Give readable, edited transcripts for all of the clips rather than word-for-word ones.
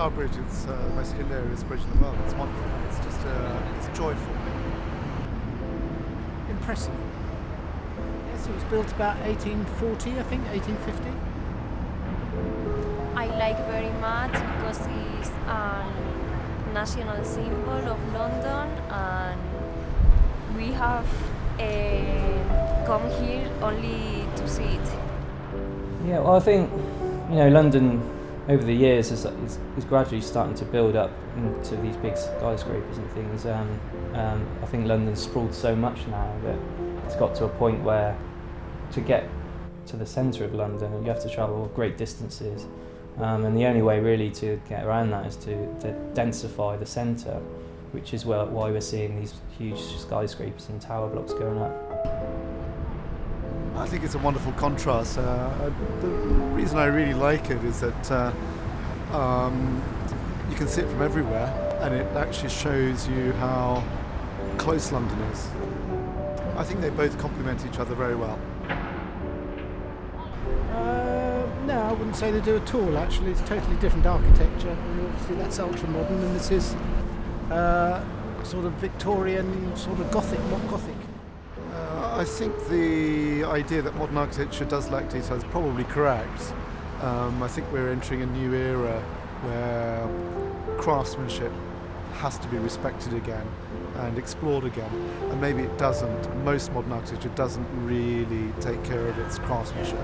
Tower Bridge is the most hilarious bridge in the world. It's wonderful. It's just it's joyful. Impressive. Yes, it was built about 1840, I think, 1850. I like very much because it's a national symbol of London, and we have come here only to see it. Yeah, well, I think London over the years is gradually starting to build up into these big skyscrapers and things. I think London's sprawled so much now that it's got to a point where to get to the centre of London you have to travel great distances, and the only way really to get around that is to densify the centre, which is why we're seeing these huge skyscrapers and tower blocks going up. I think it's a wonderful contrast. The reason I really like it is that you can see it from everywhere, and it actually shows you how close London is. I think they both complement each other very well. No, I wouldn't say they do at all, actually. It's totally different architecture. Obviously that's ultra-modern, and this is sort of Victorian, sort of Gothic, not Gothic. I think the idea that modern architecture does lack detail is probably correct. I think we're entering a new era where craftsmanship has to be respected again and explored again, and maybe it doesn't. Most modern architecture doesn't really take care of its craftsmanship.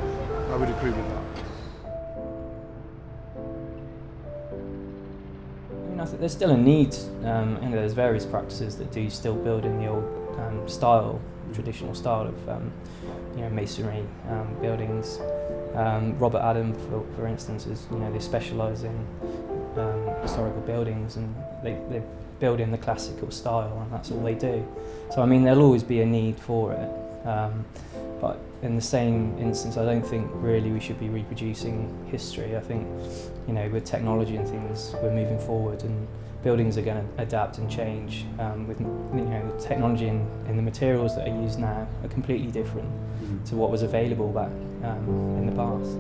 I would agree with that. I think there's still a need. There's various practices that do still build in the old style, traditional style of masonry buildings. Robert Adam, for instance, is they specialise in historical buildings, and they build in the classical style, and that's all they do. So I mean, there'll always be a need for it, but in the same instance, I don't think really we should be reproducing history. I think with technology and things, we're moving forward, and buildings are going to adapt and change. With the technology and the materials that are used now are completely different to what was available back in the past.